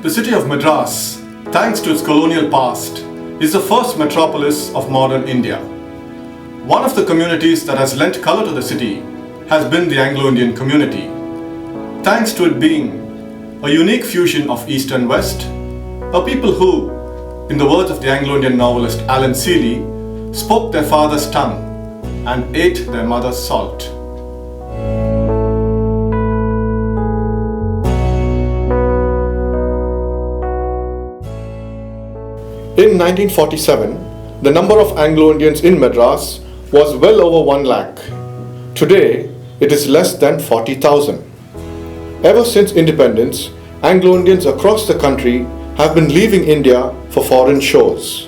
The city of Madras, thanks to its colonial past, is the first metropolis of modern India. One of the communities that has lent color to the city has been the Anglo-Indian community. Thanks to it being a unique fusion of East and West, a people who, in the words of the Anglo-Indian novelist Alan Seeley, spoke their father's tongue and ate their mother's salt. In 1947, the number of Anglo-Indians in Madras was well over 1 lakh. Today, it is less than 40,000. Ever since independence, Anglo-Indians across the country have been leaving India for foreign shores.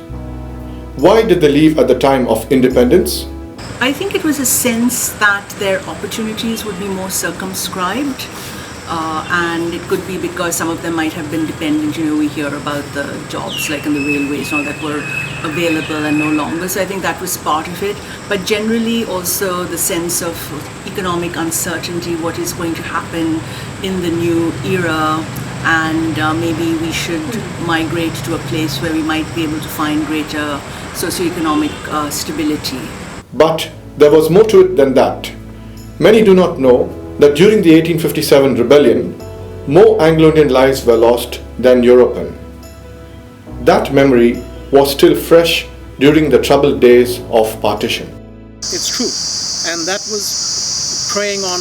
Why did they leave at the time of independence? I think it was a sense that their opportunities would be more circumscribed. And it could be because some of them might have been dependent. We hear about the jobs like in the railways and all that were available and no longer. So I think that was part of it. But generally also the sense of economic uncertainty, what is going to happen in the new era, and maybe we should migrate to a place where we might be able to find greater socioeconomic stability. But there was more to it than that. Many do not know that during the 1857 rebellion, more Anglo-Indian lives were lost than European. That memory was still fresh during the troubled days of partition. It's true, and that was preying on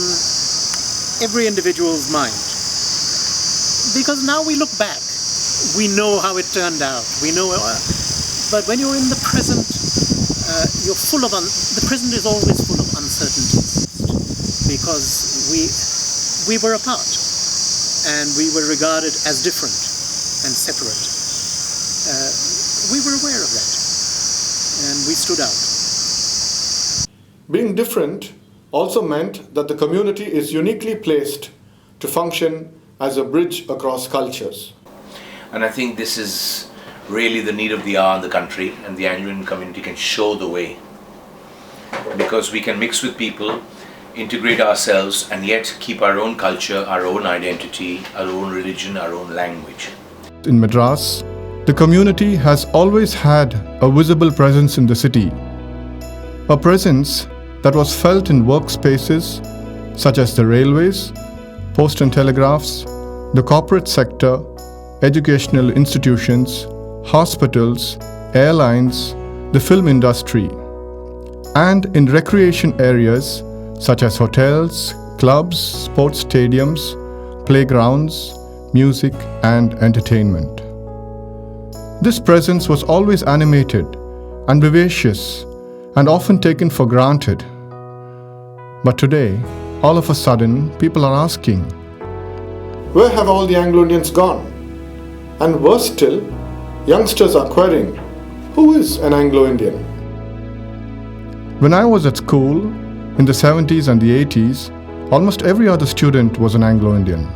every individual's mind. Because now we look back, we know how it turned out, we know, but when you're in the present, you're full of, the present is always full of uncertainties. Because we were apart and we were regarded as different and separate. We were aware of that and we stood out. Being different also meant that the community is uniquely placed to function as a bridge across cultures. And I think this is really the need of the hour in the country, and the Anglo-Indian community can show the way. Because we can mix with people, integrate ourselves, and yet keep our own culture, our own identity, our own religion, our own language. In Madras, the community has always had a visible presence in the city. A presence that was felt in workspaces such as the railways, post and telegraphs, the corporate sector, educational institutions, hospitals, airlines, the film industry, and in recreation areas such as hotels, clubs, sports stadiums, playgrounds, music and entertainment. This presence was always animated and vivacious and often taken for granted. But today, all of a sudden, people are asking, where have all the Anglo-Indians gone? And worse still, youngsters are querying, who is an Anglo-Indian? When I was at school, in the 70s and the 80s, almost every other student was an Anglo-Indian.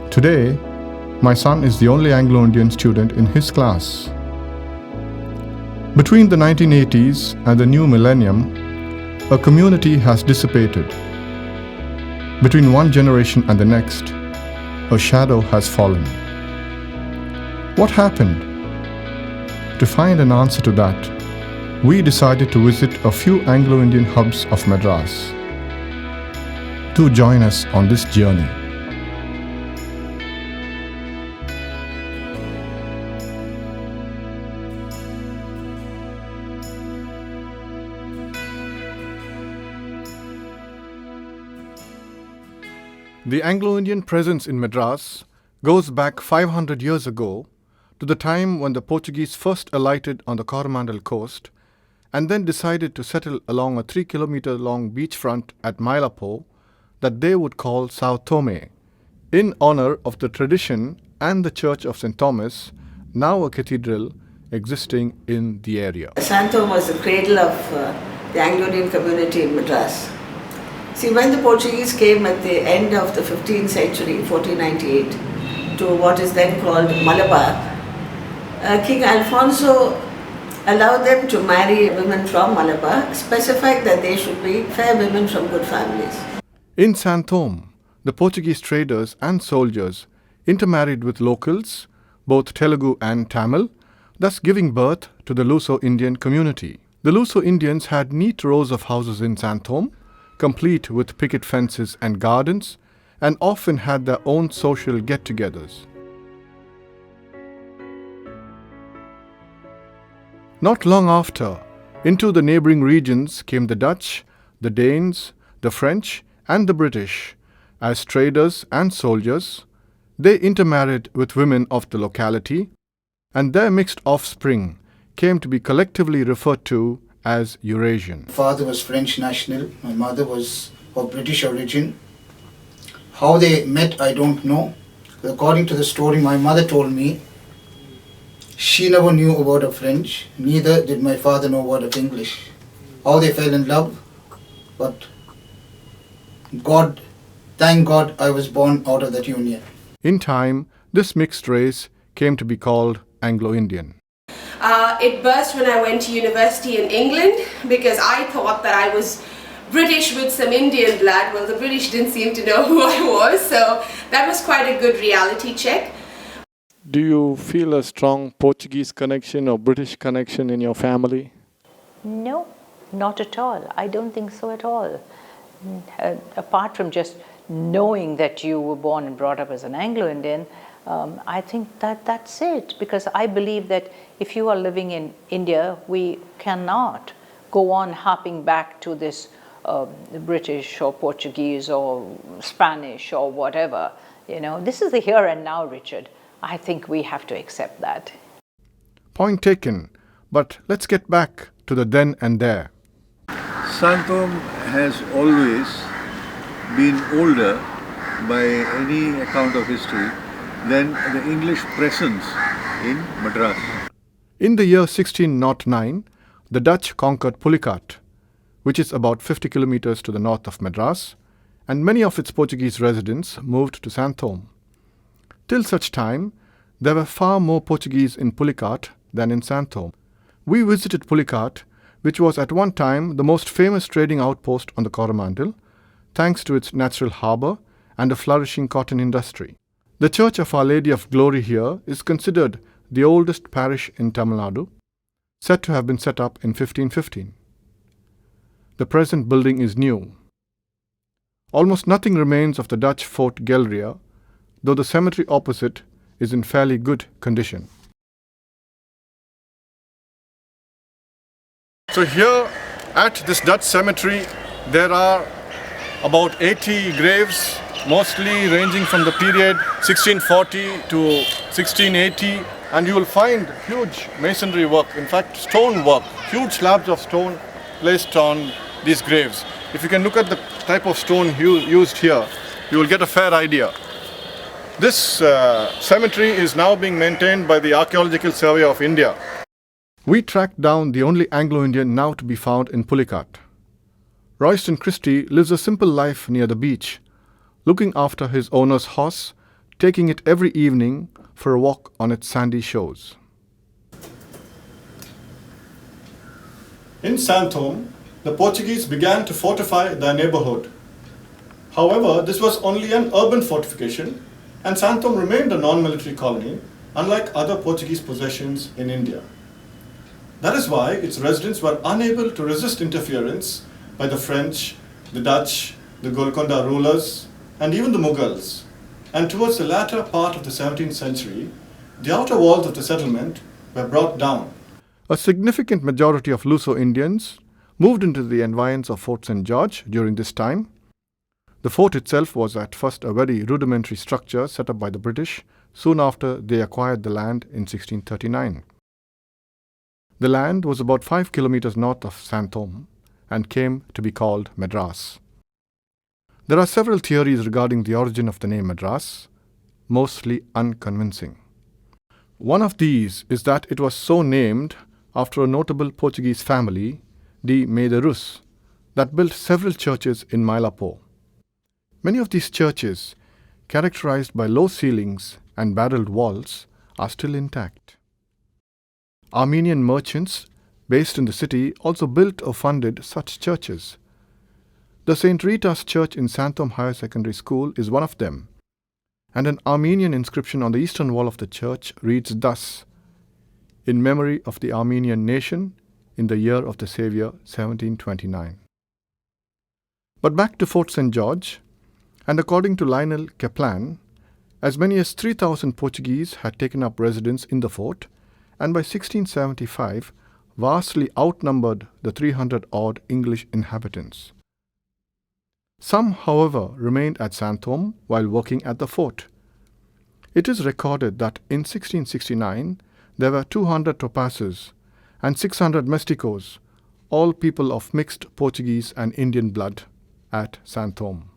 Today, my son is the only Anglo-Indian student in his class. Between the 1980s and the new millennium, a community has dissipated. Between one generation and the next, a shadow has fallen. What happened? To find an answer to that, we decided to visit a few Anglo-Indian hubs of Madras. Do join us on this journey. The Anglo-Indian presence in Madras goes back 500 years ago to the time when the Portuguese first alighted on the Coromandel coast and then decided to settle along a 3-kilometer-long beachfront at Mylapore that they would call Santhome, in honor of the tradition and the church of St. Thomas, now a cathedral, existing in the area. Santhome was the cradle of the Anglo-Indian community in Madras. See, when the Portuguese came at the end of the 15th century, 1498, to what is then called Mylapore, King Alfonso allowed them to marry women from Mylapore, specifying that they should be fair women from good families. In San Thome, the Portuguese traders and soldiers intermarried with locals, both Telugu and Tamil, thus giving birth to the Luso-Indian community. The Luso-Indians had neat rows of houses in Santhome, complete with picket fences and gardens, and often had their own social get-togethers. Not long after, into the neighbouring regions came the Dutch, the Danes, the French, and the British. As traders and soldiers, they intermarried with women of the locality, and their mixed offspring came to be collectively referred to as Eurasian. My father was French national, my mother was of British origin. How they met, I don't know. According to the story my mother told me, she never knew a word of French, neither did my father know a word of English. How they fell in love, but thank God I was born out of that union. In time, this mixed race came to be called Anglo-Indian. It burst when I went to university in England because I thought that I was British with some Indian blood. Well, the British didn't seem to know who I was, so that was quite a good reality check. Do you feel a strong Portuguese connection or British connection in your family? No, not at all. I don't think so at all. Apart from just knowing that you were born and brought up as an Anglo-Indian, I think that's it. Because I believe that if you are living in India, we cannot go on harping back to this British or Portuguese or Spanish or whatever. You know, this is the here and now, Richard. I think we have to accept that. Point taken, but let's get back to the then and there. Santhome has always been older by any account of history than the English presence in Madras. In the year 1609, the Dutch conquered Pulicat, which is about 50 kilometers to the north of Madras, and many of its Portuguese residents moved to Santhome. Till such time, there were far more Portuguese in Pulicat than in Santhome. We visited Pulicat, which was at one time the most famous trading outpost on the Coromandel, thanks to its natural harbour and a flourishing cotton industry. The Church of Our Lady of Glory here is considered the oldest parish in Tamil Nadu, said to have been set up in 1515. The present building is new. Almost nothing remains of the Dutch fort Gelria, though the cemetery opposite is in fairly good condition. So here at this Dutch cemetery, there are about 80 graves, mostly ranging from the period 1640 to 1680, and you will find huge masonry work, in fact stone work, huge slabs of stone placed on these graves. If you can look at the type of stone used here, you will get a fair idea. This cemetery is now being maintained by the Archaeological Survey of India. We tracked down the only Anglo-Indian now to be found in Pulicat. Royston Christie lives a simple life near the beach, looking after his owner's horse, taking it every evening for a walk on its sandy shores. In Santhome, the Portuguese began to fortify their neighbourhood. However, this was only an urban fortification, and Santhome remained a non-military colony, unlike other Portuguese possessions in India. That is why its residents were unable to resist interference by the French, the Dutch, the Golconda rulers, and even the Mughals. And towards the latter part of the 17th century, the outer walls of the settlement were brought down. A significant majority of Luso-Indians moved into the environs of Fort St.George during this time. The fort itself was at first a very rudimentary structure set up by the British soon after they acquired the land in 1639. The land was about 5 kilometers north of Santhome and came to be called Madras. There are several theories regarding the origin of the name Madras, mostly unconvincing. One of these is that it was so named after a notable Portuguese family, the Madras, that built several churches in Mylapore. Many of these churches, characterized by low ceilings and barrelled walls, are still intact. Armenian merchants based in the city also built or funded such churches. The St. Rita's Church in Santhome Higher Secondary School is one of them, and an Armenian inscription on the eastern wall of the church reads thus: "In memory of the Armenian nation, in the year of the Saviour 1729. But back to Fort St. George, and according to Lionel Kaplan, as many as 3,000 Portuguese had taken up residence in the fort, and by 1675 vastly outnumbered the 300-odd English inhabitants. Some, however, remained at San Thome while working at the fort. It is recorded that in 1669 there were 200 topazes and 600 mesticos, all people of mixed Portuguese and Indian blood, at San Thome.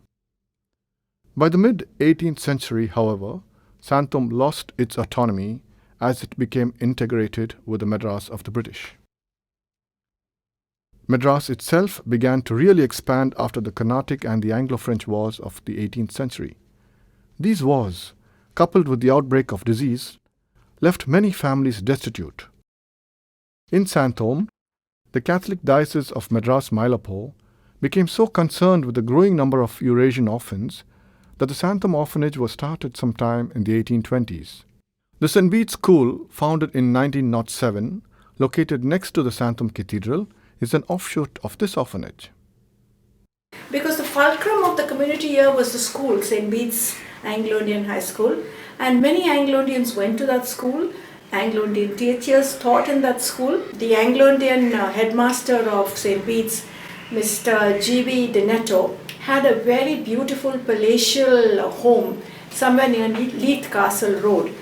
By the mid-18th century, however, San Thome lost its autonomy as it became integrated with the Madras of the British. Madras itself began to really expand after the Carnatic and the Anglo-French wars of the 18th century. These wars, coupled with the outbreak of disease, left many families destitute. In San Thome, the Catholic Diocese of Madras Mylapore became so concerned with the growing number of Eurasian orphans that the San Thome orphanage was started sometime in the 1820s. The St. Bede's School, founded in 1907, located next to the San Thome Cathedral, is an offshoot of this orphanage. Because the fulcrum of the community here was the school, St. Bede's Anglo-Indian High School, and many Anglo-Indians went to that school. Anglo-Indian teachers taught in that school. The Anglo-Indian headmaster of St. Bede's, Mr. G.V. Dinetto, had a very beautiful palatial home somewhere near Leith Castle Road.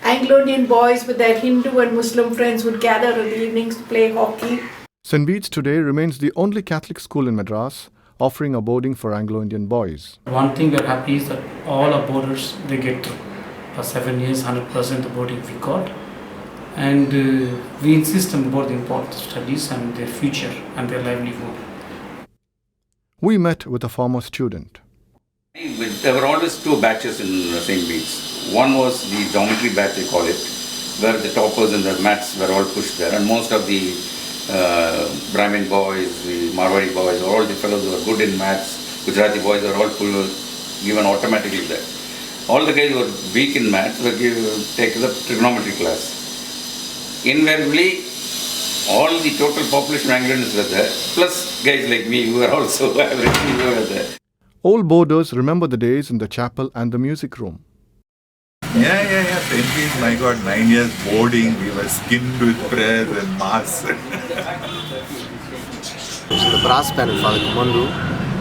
Anglo-Indian boys with their Hindu and Muslim friends would gather in the evenings to play hockey. St. Bede's today remains the only Catholic school in Madras offering a boarding for Anglo-Indian boys. One thing we're happy is that all our boarders, they get through. For 7 years, 100% the boarding we got. And we insist on both the importance of studies and their future and their livelihood. We met with a former student. There were always two batches in St. Bede's. One was the geometry batch, they call it, where the toppers and the maths were all pushed there, and most of the Brahmin boys, the Marwari boys, all the fellows who were good in maths, Gujarati boys were all given automatically there. All the guys who were weak in maths were taken the trigonometry class. Invariably, all the total population of Anglo-Indians were there, plus guys like me who were also average, who were there. Old boarders remember the days in the chapel and the music room. Yeah. St. Bede's, my God, 9 years boarding, we were skinned with prayers and mass. So the brass band with Father Kumandu,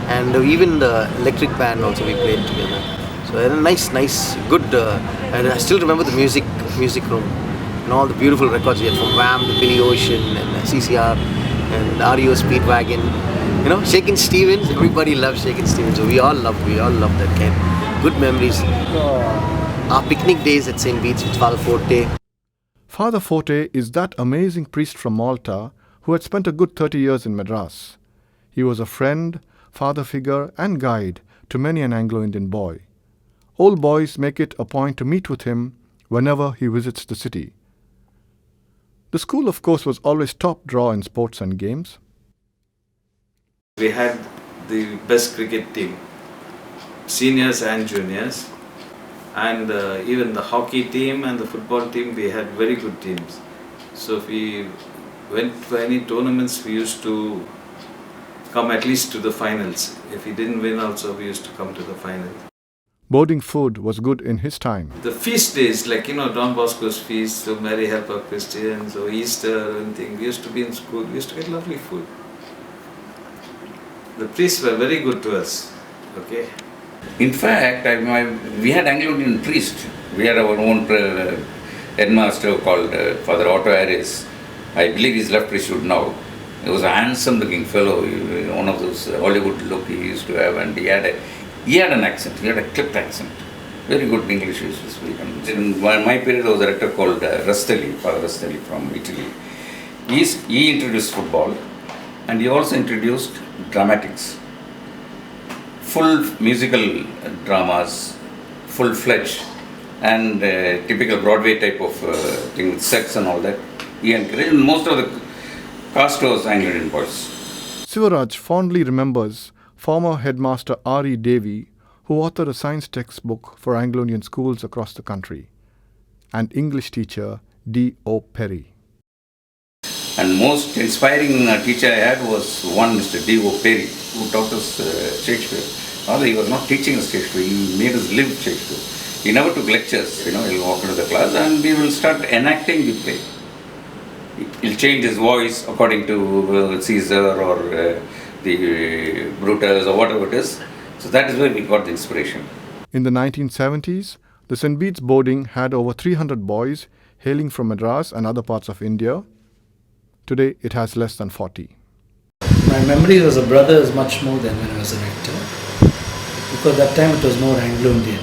and even the electric band also we played together. So a nice, good, and I still remember the music room and all the beautiful records we had from Wham to Billy Ocean and CCR and REO Speedwagon. You know, Shakin' Stevens, everybody loves Shakin' Stevens, so we all love that kind. Good memories. Our picnic days at St. Bede's with Father Forte. Father Forte is that amazing priest from Malta who had spent a good 30 years in Madras. He was a friend, father figure and guide to many an Anglo-Indian boy. Old boys make it a point to meet with him whenever he visits the city. The school, of course, was always top draw in sports and games. We had the best cricket team, seniors and juniors, and even the hockey team and the football team, we had very good teams. So if we went for any tournaments, we used to come at least to the finals. If we didn't win also, we used to come to the final. Boarding food was good in his time. The feast days, like, Don Bosco's feast, so Mary Helper Christians, or Easter or anything, we used to be in school, we used to get lovely food. The priests were very good to us, okay? In fact, we had Anglo-Indian priest. We had our own headmaster called Father Otto Harris. I believe he's left priesthood now. He was a handsome-looking fellow, one of those Hollywood look he used to have, and he had an accent. He had a clipped accent. Very good English he used to speak. And in my period, there was a rector called Rastelli, Father Rastelli from Italy. He introduced football, and he also introduced dramatics. Full musical dramas, full-fledged, and typical Broadway type of thing, sex and all that. He encouraged, and most of the cast was Anglo-Indian boys. Sivaraj fondly remembers former headmaster R.E. Devi, who authored a science textbook for Anglo-Indian schools across the country, and English teacher D.O. Perry. And most inspiring teacher I had was one Mr. D.O. Perry, who taught us Shakespeare. Although he was not teaching us Shakespeare, he made us live Shakespeare. He never took lectures, he'll walk into the class and we will start enacting the play. He'll change his voice according to Caesar or the Brutus or whatever it is. So that is where we got the inspiration. In the 1970s, the St. Bede's boarding had over 300 boys hailing from Madras and other parts of India. Today, it has less than 40. My memory as a brother is much more than when I was a rector. Because that time it was more Anglo-Indian.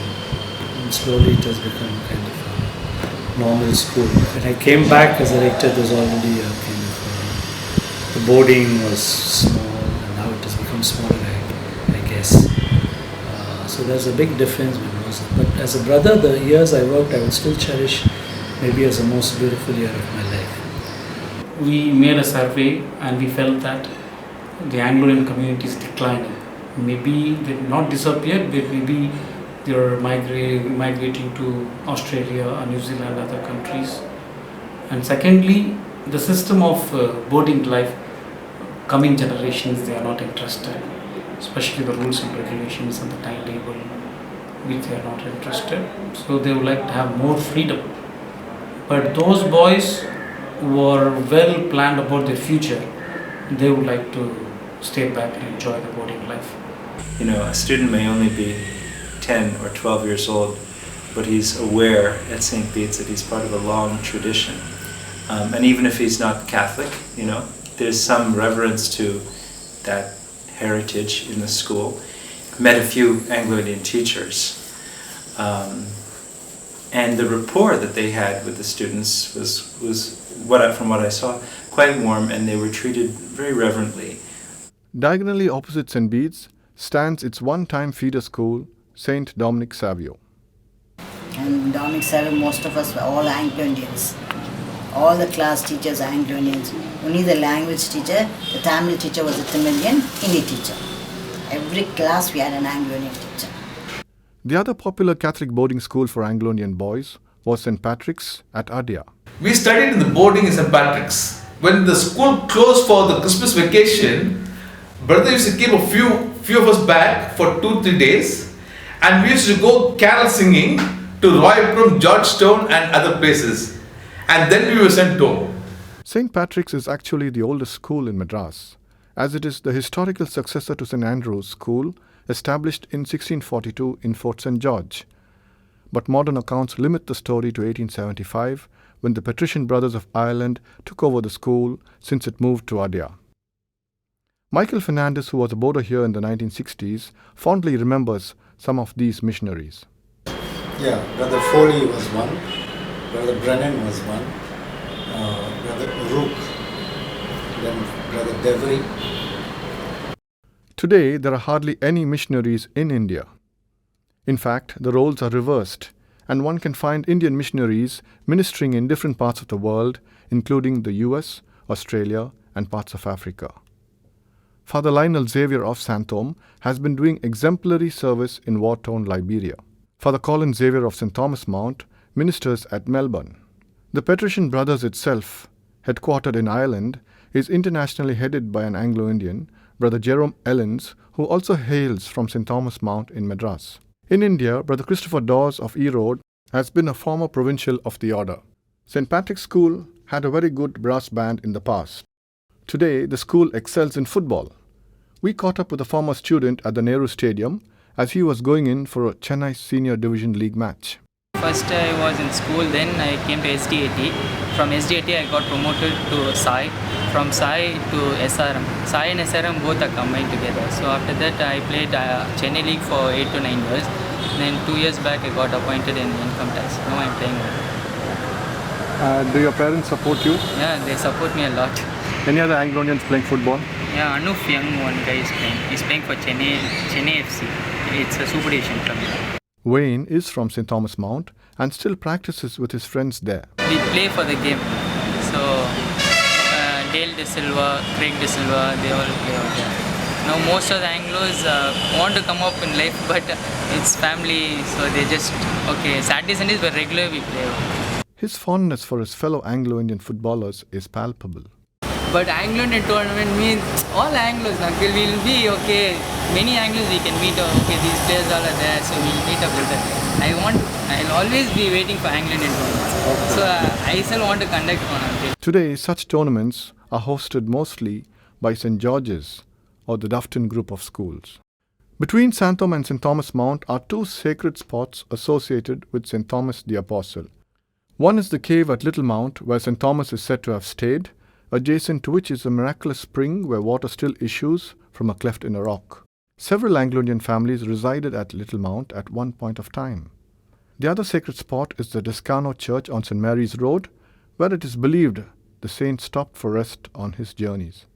And slowly it has become kind of a normal school. When I came back as a rector, it was already a kind of the boarding was small and now it has become smaller, I guess. So there's a big difference between those. But as a brother, the years I worked, I would still cherish maybe as the most beautiful year of my life. We made a survey and we felt that the Anglo-Indian community is declining. Maybe they've not disappeared, but maybe they're migrating to Australia or New Zealand, other countries. And secondly, the system of boarding life, coming generations, they are not interested, especially the rules and regulations and the timetable, which they are not interested. So they would like to have more freedom. But those boys who are well planned about their future, they would like to stay back and enjoy the boarding life. A student may only be 10 or 12 years old, but he's aware at St. Bede's that he's part of a long tradition. And even if he's not Catholic, there's some reverence to that heritage in the school. Met a few Anglo-Indian teachers. And the rapport that they had with the students was from what I saw, quite warm, and they were treated very reverently. Diagonally opposite St. Bede's stands its one-time feeder school, St. Dominic Savio. And Dominic Savio, most of us were all Anglo-Indians. All the class teachers are Anglo-Indians. Only the language teacher, the Tamil teacher was a Tamilian, Hindi teacher. Every class we had an Anglo-Indian teacher. The other popular Catholic boarding school for Anglo-Indian boys was St. Patrick's at Adyar. We studied in the boarding in St. Patrick's. When the school closed for the Christmas vacation, brother used to keep a few of us back for 2-3 days, and we used to go carol singing to Royprom, Georgetown and other places. And then we were sent home. St. Patrick's is actually the oldest school in Madras, as it is the historical successor to St. Andrew's School, established in 1642 in Fort St. George. But modern accounts limit the story to 1875, when the Patrician Brothers of Ireland took over the school since it moved to Adyar. Michael Fernandez, who was a boarder here in the 1960s, fondly remembers some of these missionaries. Yeah, Brother Foley was one, Brother Brennan was one, Brother Rook, then Brother Devery. Today, there are hardly any missionaries in India. In fact, the roles are reversed, and one can find Indian missionaries ministering in different parts of the world, including the US, Australia, and parts of Africa. Father Lionel Xavier of San Thome has been doing exemplary service in war-torn Liberia. Father Colin Xavier of St. Thomas Mount ministers at Melbourne. The Patrician Brothers itself, headquartered in Ireland, is internationally headed by an Anglo-Indian, Brother Jerome Ellens, who also hails from St. Thomas Mount in Madras. In India, Brother Christopher Dawes of Erode has been a former provincial of the order. St. Patrick's School had a very good brass band in the past. Today, the school excels in football. We caught up with a former student at the Nehru Stadium as he was going in for a Chennai Senior Division League match. First I was in school, then I came to SDAT. From SDAT I got promoted to SAI. From SAI to SRM. SAI and SRM both are combined together. So after that I played Chennai League for 8 to 9 years. Then 2 years back I got appointed in income tax. Now I'm playing. Do your parents support you? Yeah, they support me a lot. Any other Anglo-Indians playing football? Yeah, Anuf Young, one guy is playing. He's playing for Chennai FC. It's a Super Asian club. Wayne is from St. Thomas Mount and still practices with his friends there. We play for the game. So, Dale De Silva, Craig De Silva, they all play out there. Now most of the Anglos want to come up in life, but it's family, so they just, okay, Saturday, Sundays, but regularly we play. His fondness for his fellow Anglo-Indian footballers is palpable. But Anglo-Indian tournament means all Anglos, uncle, we'll be, okay, many Anglos we can meet, okay, these players all are there, so we'll meet up with them. I'll always be waiting for Anglo-Indian tournaments. So I still want to conduct one, uncle. Today, such tournaments are hosted mostly by St. George's or the Dufton group of schools. Between Santhome and St. Thomas Mount are two sacred spots associated with St. Thomas the Apostle. One is the cave at Little Mount where St. Thomas is said to have stayed, adjacent to which is a miraculous spring where water still issues from a cleft in a rock. Several Anglo-Indian families resided at Little Mount at one point of time. The other sacred spot is the Descano Church on St. Mary's Road, where it is believed the saint stopped for rest on his journeys.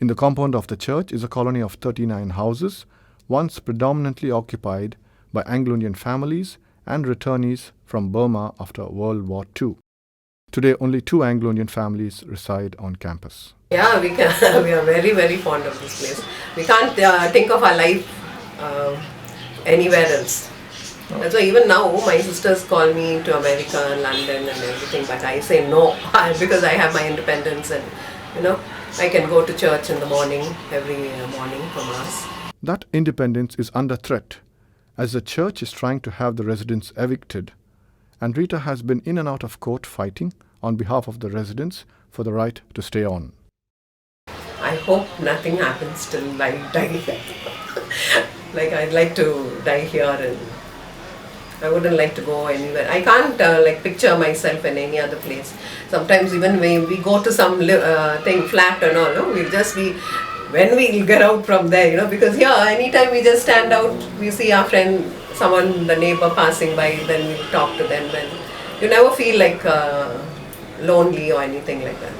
In the compound of the church is a colony of 39 houses, once predominantly occupied by Anglo-Indian families and returnees from Burma after World War II. Today, only 2 Anglo-Indian families reside on campus. Yeah, we are very, very fond of this place. We can't think of our life anywhere else. That's why even now my sisters call me to America and London and everything, but I say no because I have my independence and, I can go to church in the morning, every morning for Mass. That independence is under threat as the church is trying to have the residents evicted, and Rita has been in and out of court fighting on behalf of the residents for the right to stay on. I hope nothing happens till I die. Like I'd like to die here and I wouldn't like to go anywhere. I can't picture myself in any other place. Sometimes even when we go to some flat and all, we'll just be, when we'll get out from there, because here anytime we just stand out, we see our friend, someone, the neighbor passing by, then we'll talk to them and you never feel like lonely or anything like that.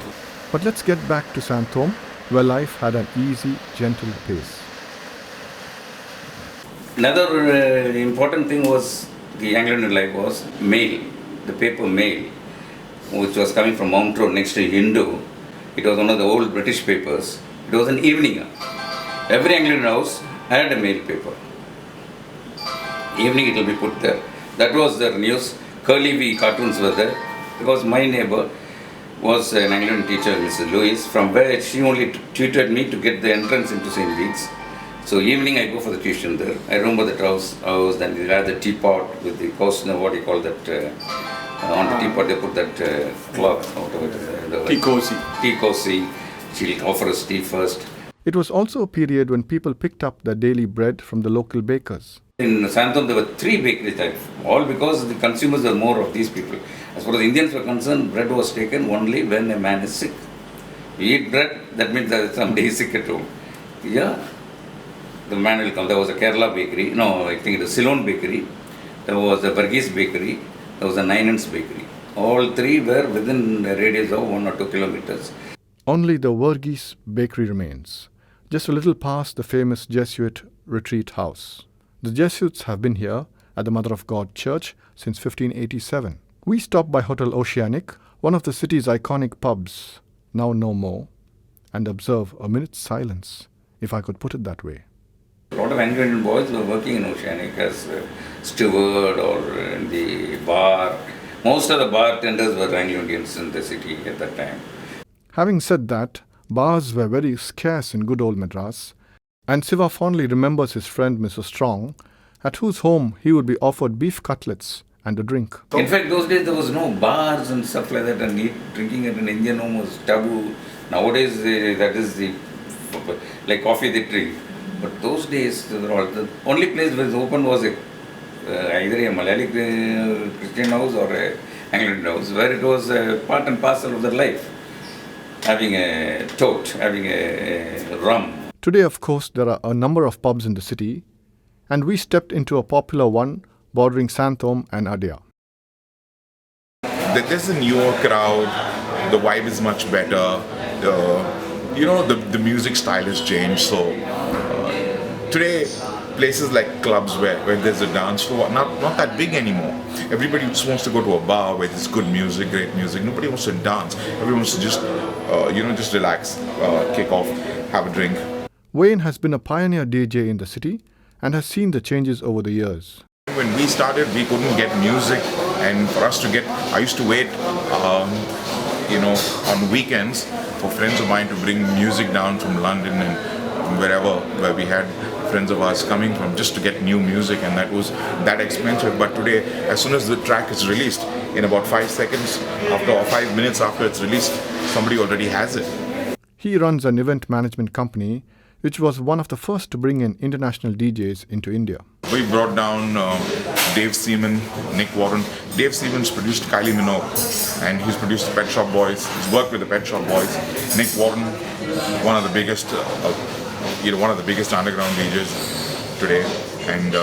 But let's get back to Santhome, where life had an easy, gentle pace. Another important thing was the Anglo-Indian life was mail, the paper mail, which was coming from Mount Road next to Hindu. It was one of the old British papers. It was an evening. Every Anglo-Indian house had a mail paper. Evening it will be put there. That was the news. Curly V cartoons were there because my neighbor was an Anglo-Indian teacher, Mrs. Louise, from where she only tutored me to get the entrance into St. Bede's. So evening I go for the tuition there. I remember the house, then they had the teapot with the costner, what do you call that? On the teapot they put that cloth, whatever it is. Tea cozy. Tea cozy. She'll offer us tea first. It was also a period when people picked up their daily bread from the local bakers. In Santhome there were 3 bakery types, all because the consumers were more of these people. As far as Indians were concerned, bread was taken only when a man is sick. You eat bread, that means that somebody is sick at home. Yeah. The man will come. There was a Kerala bakery, I think it was Ceylon bakery, there was a Portuguese bakery, there was a 9-inch bakery. All 3 were within a radius of 1 or 2 kilometers. Only the Portuguese bakery remains, just a little past the famous Jesuit retreat house. The Jesuits have been here at the Mother of God Church since 1587. We stopped by Hotel Oceanic, one of the city's iconic pubs, now no more, and observe a minute's silence, if I could put it that way. A lot of Anglo-Indian boys were working in Oceanic as steward or in the bar. Most of the bartenders were Anglo-Indians in the city at that time. Having said that, bars were very scarce in good old Madras, and Siva fondly remembers his friend Mr. Strong, at whose home he would be offered beef cutlets and a drink. In fact, those days there was no bars and stuff like that, and drinking at an Indian home was taboo. Nowadays, that is like coffee they drink. But those days, the only place that was open was either a Malayali Christian house or an Anglo-Indian house, where it was part and parcel of their life. Having a toast, having a rum. Today, of course, there are a number of pubs in the city, and we stepped into a popular one bordering Santhome and Adia. There's a newer crowd, the vibe is much better, the music style has changed, so today places like clubs where there's a dance floor not that big anymore. Everybody just wants to go to a bar where there's good music, great music. Nobody wants to dance. Everyone wants to just relax, kick off, have a drink. Wayne has been a pioneer DJ in the city and has seen the changes over the years. When we started, we couldn't get music, and for us to get, I used to wait, on weekends for friends of mine to bring music down from London and wherever, where we had friends of ours coming from, just to get new music, and that was that expensive. But today, as soon as the track is released, in about 5 seconds after or 5 minutes after it's released, somebody already has it. He runs an event management company which was one of the first to bring in international DJs into India. We brought down Dave Seaman, Nick Warren. Dave Seaman's produced Kylie Minogue, and he's produced the Pet Shop Boys. He's worked with the Pet Shop Boys. Nick Warren, one of the biggest underground DJs today, and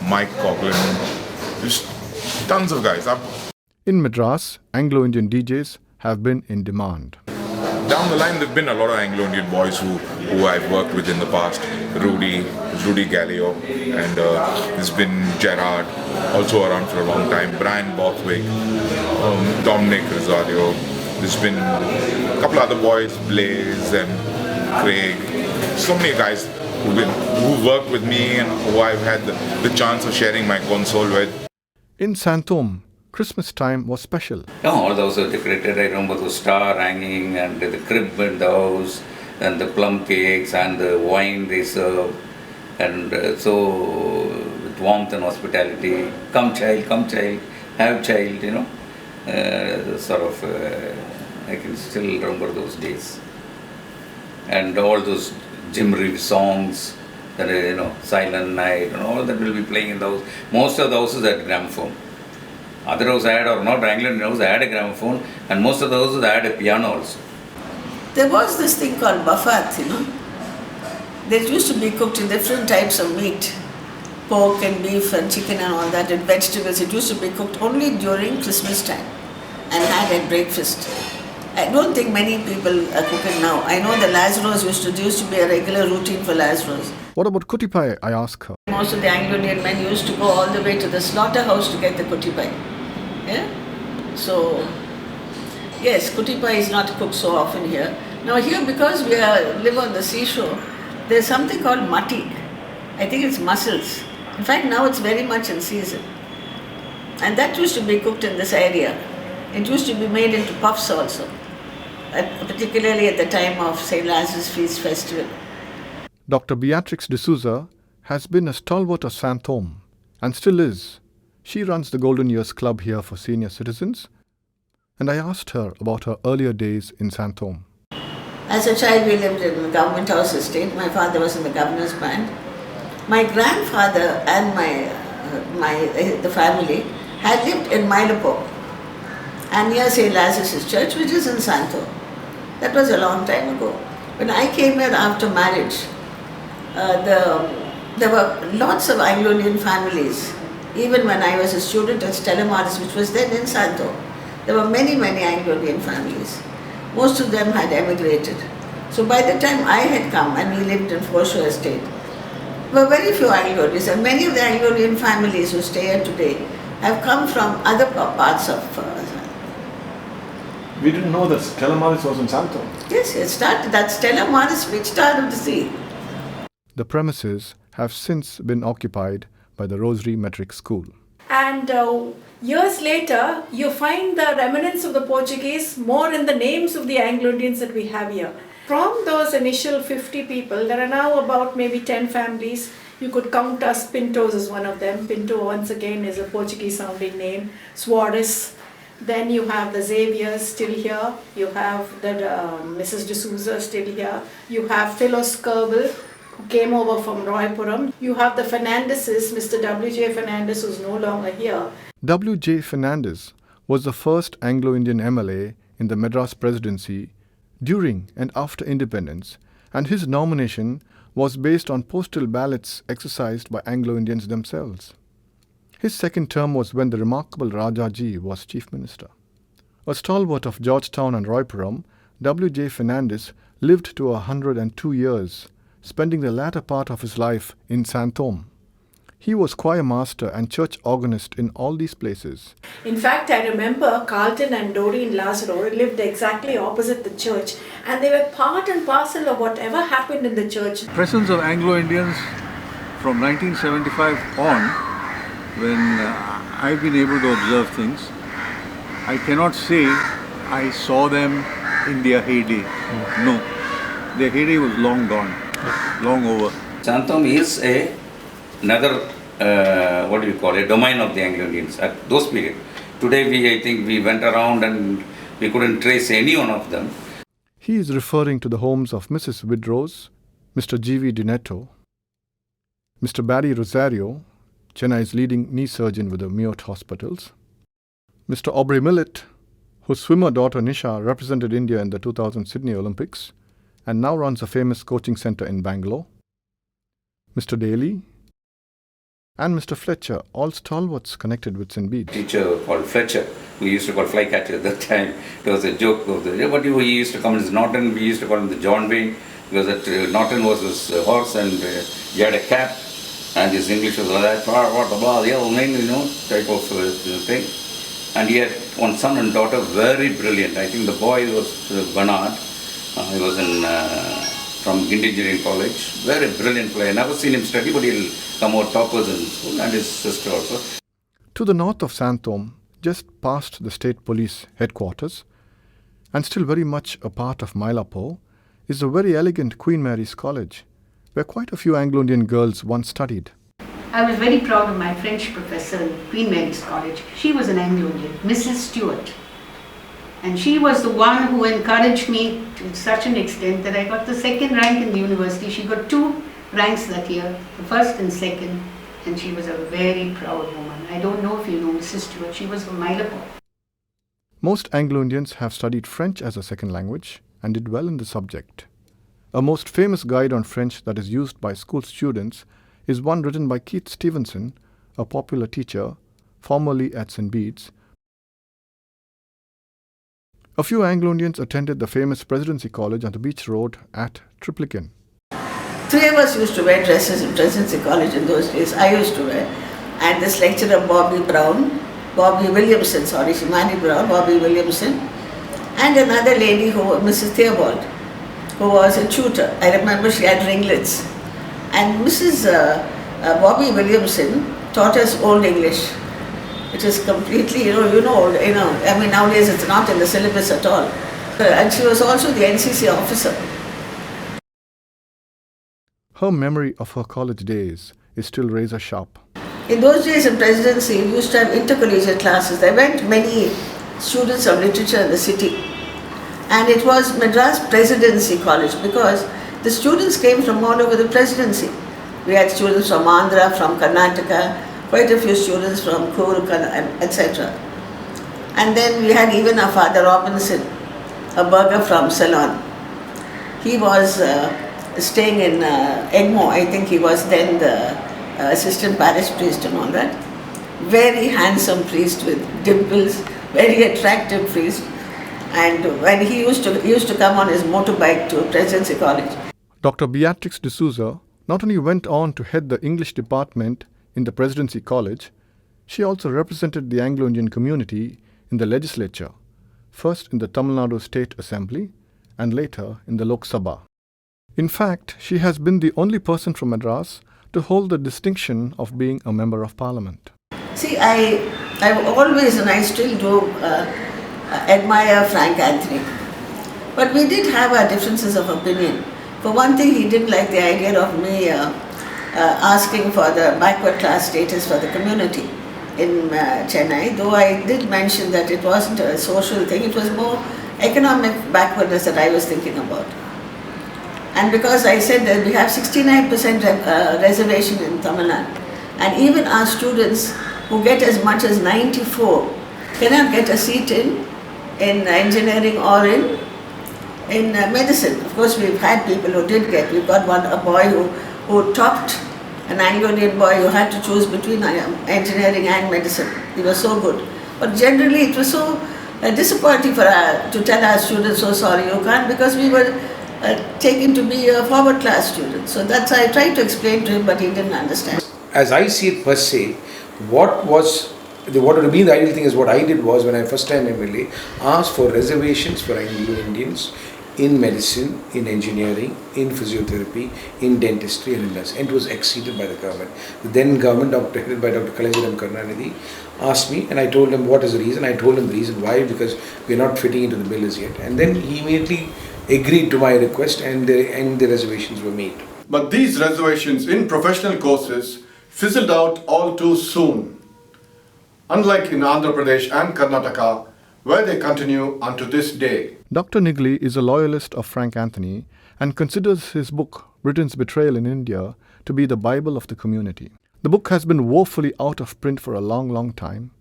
Mike Coughlin. There's tons of guys. In Madras, Anglo-Indian DJs have been in demand. Down the line, there have been a lot of Anglo-Indian boys who I've worked with in the past. Rudy Gallio, and there's been Gerard, also around for a long time. Brian Borthwick, Dominic Rosario. There's been a couple other boys, Blaze and Craig. So many guys who've worked with me and who I've had the chance of sharing my console with. In San Thome, Christmas time was special. Yeah, all those are decorated. I remember the star hanging and the crib in the house and the plum cakes and the wine they serve. And so with warmth and hospitality, come child, have child, I can still remember those days. And all those Jim Reeves songs, Silent Night and all that will be playing in the house. Most of the houses had gramophone. Other houses had or not, Anglo-Indian houses had a gramophone, and most of the houses had a piano also. There was this thing called buffet, They used to be cooked in different types of meat, pork and beef and chicken and all that, and vegetables. It used to be cooked only during Christmas time and had at breakfast. I don't think many people are cooking now. I know the Lazarus used to be a regular routine for Lazarus. What about kutipai, I ask her. Most of the Anglo-Indian men used to go all the way to the slaughterhouse to get the kutipai. Yeah? So, yes, kutipai is not cooked so often here. Now here, because we live on the seashore, there's something called matti. I think it's mussels. In fact, now it's very much in season. And that used to be cooked in this area. It used to be made into puffs also, particularly at the time of St. Lazarus Feast Festival. Dr. Beatrix D'Souza has been a stalwart of San Thome and still is. She runs the Golden Years Club here for senior citizens, and I asked her about her earlier days in San Thome. As a child, we lived in the government house estate. My father was in the governor's band. My grandfather and the family had lived in Mylapore and near St. Lazarus Church, which is in San Thome. That was a long time ago. When I came here after marriage, there were lots of Anglo-Indian families. Even when I was a student at Stalwarts, which was then in San Thome, there were many Anglo-Indian families. Most of them had emigrated. So by the time I had come and we lived in Foreshore Estate, there were very few Anglo-Indians, and many of the Anglo-Indian families who stay here today have come from other parts of We didn't know that Stella Maris was in San Thome. Yes, it started. That's Stella Maris, which started the sea. The premises have since been occupied by the Rosary Metric School. And years later, you find the remnants of the Portuguese more in the names of the Anglo-Indians that we have here. From those initial 50 people, there are now about maybe 10 families. You could count us Pintos as one of them. Pinto, once again, is a Portuguese sounding name. Suarez. Then you have the Xaviers still here. You have the Mrs. D'Souza still here. You have Philos Kerbel, who came over from Roypuram. You have the Fernandeses, Mr. W.J. Fernandes, who's no longer here. W.J. Fernandes was the first Anglo-Indian MLA in the Madras Presidency during and after independence, and his nomination was based on postal ballots exercised by Anglo-Indians themselves. His second term was when the remarkable Rajaji was Chief Minister. A stalwart of Georgetown and Roypuram, W.J. Fernandes lived to 102 years, spending the latter part of his life in San Thome. He was choir master and church organist in all these places. In fact, I remember Carlton and Doreen Lazaro lived exactly opposite the church, and they were part and parcel of whatever happened in the church. Presence of Anglo-Indians from 1975 on, when I've been able to observe things, I cannot say I saw them in their heyday. No, their heyday was long gone, long over. San Thome is another domain of the Anglo-Indians at those periods. Today I think we went around and we couldn't trace any one of them. He is referring to the homes of Mrs. Widrose, Mr. G.V. Dinetto, Mr. Barry Rosario, Chennai's leading knee surgeon with the Myote Hospitals, Mr. Aubrey Millett, whose swimmer daughter Nisha represented India in the 2000 Sydney Olympics and now runs a famous coaching centre in Bangalore, Mr. Daly, and Mr. Fletcher, all stalwarts connected with St. Bede's. Teacher called Fletcher, we used to call flycatcher at that time. It was a joke of but he used to come as Norton, we used to call him the John Wayne, because that Norton was his horse and he had a cap and his English was like that, type of thing. And he had one son and daughter, very brilliant. I think the boy was Bernard. He was from Engineering College. Very brilliant player. Never seen him study, but he'll come out toppers in school, and his sister also. To the north of Santhome, just past the state police headquarters, and still very much a part of Mylapore, is a very elegant Queen Mary's College, where quite a few Anglo-Indian girls once studied. I was very proud of my French professor in Queen Mary's College. She was an Anglo-Indian, Mrs. Stewart. And she was the one who encouraged me to such an extent that I got the second rank in the university. She got 2 ranks that year, the first and second, and she was a very proud woman. I don't know if you know Mrs. Stewart, she was from Mylapore. Most Anglo-Indians have studied French as a second language and did well in the subject. A most famous guide on French that is used by school students is one written by Keith Stevenson, a popular teacher, formerly at St. Bede's. A few Anglo-Indians attended the famous Presidency College on the beach road at Triplicane. 3 of us used to wear dresses in Presidency College in those days. I used to wear. And this lecturer, Bobby Williamson, and another lady, Mrs. Theobald, who was a tutor. I remember she had ringlets. And Mrs. Bobby Williamson taught us Old English. It is completely, nowadays it's not in the syllabus at all. And she was also the NCC officer. Her memory of her college days is still razor sharp. In those days in Presidency, we used to have intercollegiate classes. There went many students of literature in the city. And it was Madras Presidency College because the students came from all over the Presidency. We had students from Andhra, from Karnataka, quite a few students from Coorg, etc. And then we had even our Father Robinson, a burgher from Ceylon. He was staying in Egmore. I think he was then the assistant parish priest and all that. Very handsome priest with dimples, very attractive priest. And when he used to come on his motorbike to Presidency College. Dr. Beatrix D'Souza not only went on to head the English department in the Presidency College, she also represented the Anglo-Indian community in the legislature, first in the Tamil Nadu State Assembly and later in the Lok Sabha. In fact, she has been the only person from Madras to hold the distinction of being a member of parliament. See, I've always, and I still do, admire Frank Anthony. But we did have our differences of opinion. For one thing, he didn't like the idea of me asking for the backward class status for the community in Chennai, though I did mention that it wasn't a social thing, it was more economic backwardness that I was thinking about. And because I said that we have 69% reservation in Tamil Nadu, and even our students who get as much as 94 cannot get a seat in engineering or in medicine. Of course, we've had people who did get. We've got a boy who topped, an Anglo-Indian boy who had to choose between engineering and medicine. He was so good. But generally, it was so disappointing to tell our students, so sorry, you can't, because we were taken to be a forward class student. So that's I tried to explain to him, but he didn't understand. as I see it per se, what would have been the ideal thing is what I did was when I first time MLA, asked for reservations for Anglo-Indians in medicine, in engineering, in physiotherapy, in dentistry and in nursing. And it was acceded by the government. The then government, headed by Dr. Kalanjaram Karunanidhi, asked me, and I told him what is the reason. I told him the reason why, because we are not fitting into the bill as yet. And then he immediately agreed to my request, and the reservations were made. But these reservations in professional courses fizzled out all too soon, unlike in Andhra Pradesh and Karnataka, where they continue unto this day. Dr. Nigley is a loyalist of Frank Anthony and considers his book, Britain's Betrayal in India, to be the Bible of the community. The book has been woefully out of print for a long time,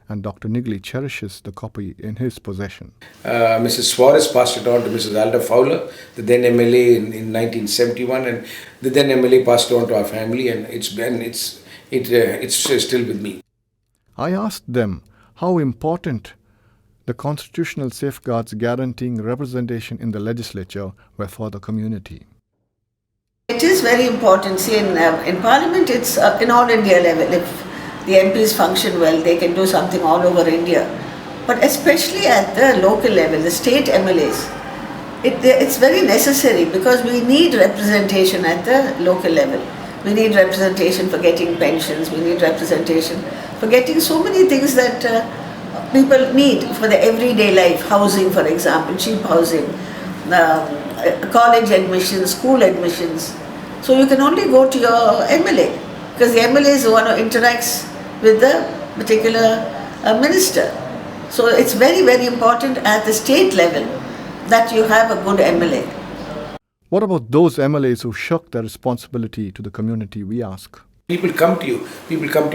and Dr. Nigley cherishes the copy in his possession. Mrs. Suarez passed it on to Mrs. Alda Fowler, the then MLA in 1971, and the then MLA passed it on to our family, and it's still with me. I asked them how important the constitutional safeguards guaranteeing representation in the legislature were for the community. It is very important. See, in Parliament, it's in all India level. If the MPs function well, they can do something all over India. But especially at the local level, the state MLAs, it's very necessary because we need representation at the local level. We need representation for getting pensions, we need representation for getting so many things that people need for the everyday life. Housing, for example, cheap housing, college admissions, school admissions. So you can only go to your MLA because the MLA is the one who interacts with the particular minister. So it's very important at the state level that you have a good MLA. What about those MLAs who shirk their responsibility to the community, we ask? People come to you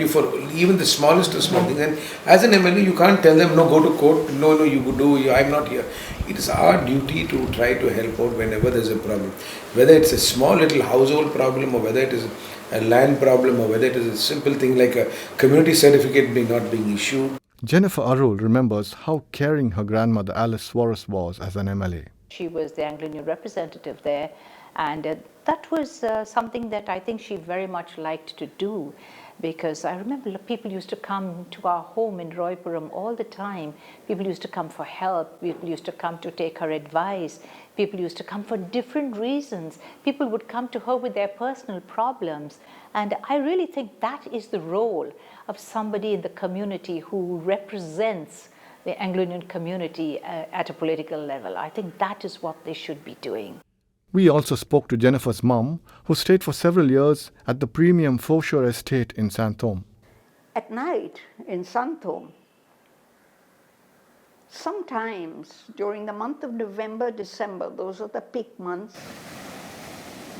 for even the smallest of small things, and as an MLA you can't tell them, no, go to court, no, I'm not here. It is our duty to try to help out whenever there's a problem. Whether it's a small little household problem, or whether it is a land problem, or whether it is a simple thing like a community certificate not being issued. Jennifer Arul remembers how caring her grandmother Alice Suarez was as an MLA. She was the Anglo-Indian representative there, and that was something that I think she very much liked to do, because I remember people used to come to our home in Roypuram all the time. People used to come for help, people used to come to take her advice, people used to come for different reasons. People would come to her with their personal problems, and I really think that is the role of somebody in the community who represents the Anglo-Indian community at a political level. I think that is what they should be doing. We also spoke to Jennifer's mum, who stayed for several years at the premium foreshore estate in San Thome. At night in San Thome, sometimes during the month of November, December, those are the peak months,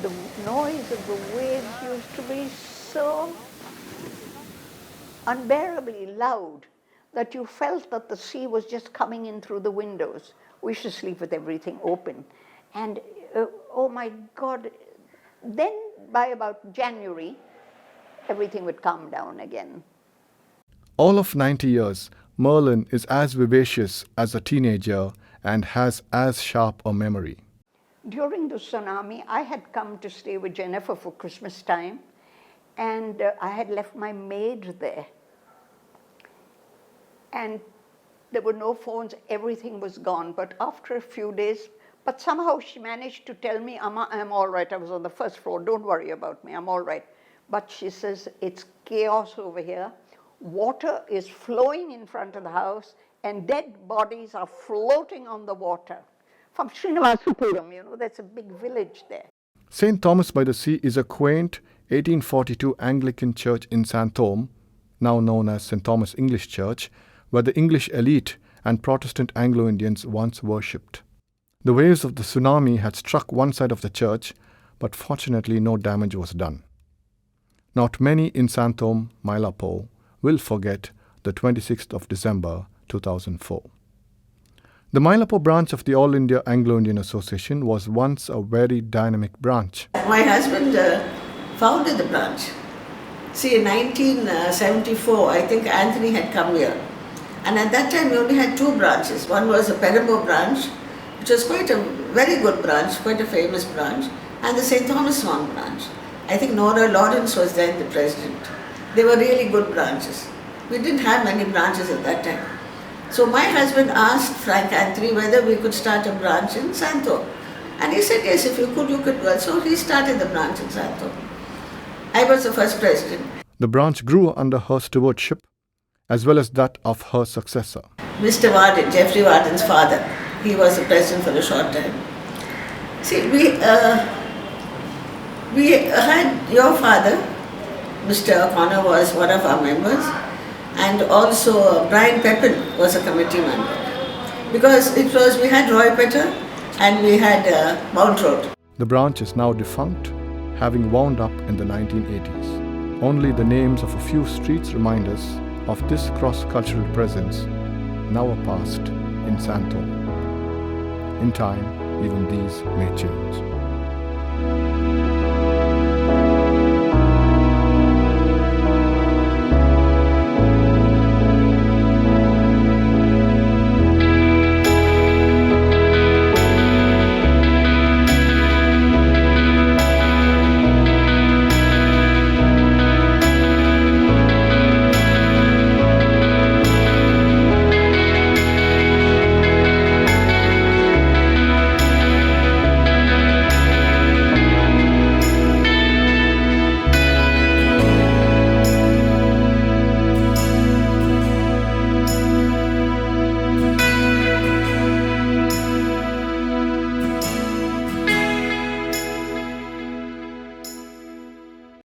the noise of the waves used to be so unbearably loud that you felt that the sea was just coming in through the windows. We used to sleep with everything open. And oh my God, then by about January, everything would calm down again. All of 90 years, Merlin is as vivacious as a teenager and has as sharp a memory. During the tsunami, I had come to stay with Jennifer for Christmas time, and I had left my maid there. And there were no phones, everything was gone. But after a few days, but somehow she managed to tell me, Amma, I'm all right. I was on the first floor. Don't worry about me. I'm all right. But she says, it's chaos over here. Water is flowing in front of the house, and dead bodies are floating on the water. From Srinivasupuram, that's a big village there. St. Thomas by the Sea is a quaint 1842 Anglican church in San Thome, now known as St. Thomas English Church, where the English elite and Protestant Anglo-Indians once worshipped. The waves of the tsunami had struck one side of the church, but fortunately no damage was done. Not many in Santhome, Mylapore, will forget the 26th of December 2004. The Mylapore branch of the All India Anglo-Indian Association was once a very dynamic branch. My husband founded the branch. See, in 1974, I think Anthony had come here. And at that time, we only had two branches. One was the Perambur branch, which was quite a very good branch, quite a famous branch, and the St. Thomas branch. I think Nora Lawrence was then the president. They were really good branches. We didn't have many branches at that time. So my husband asked Frank Anthony whether we could start a branch in Santhome. And he said, yes, if you could, you could. Well, so he started the branch in Santhome. I was the first president. The branch grew under her stewardship, as well as that of her successor. Mr. Warden, Jeffrey Warden's father, he was the president for a short time. See, we had your father, Mr. O'Connor was one of our members, and also Brian Pepin was a committee member. Because we had Roy Petter and we had Mount Road. The branch is now defunct, having wound up in the 1980s. Only the names of a few streets remind us of this cross-cultural presence, now a past in Santhome. In time, even these may change.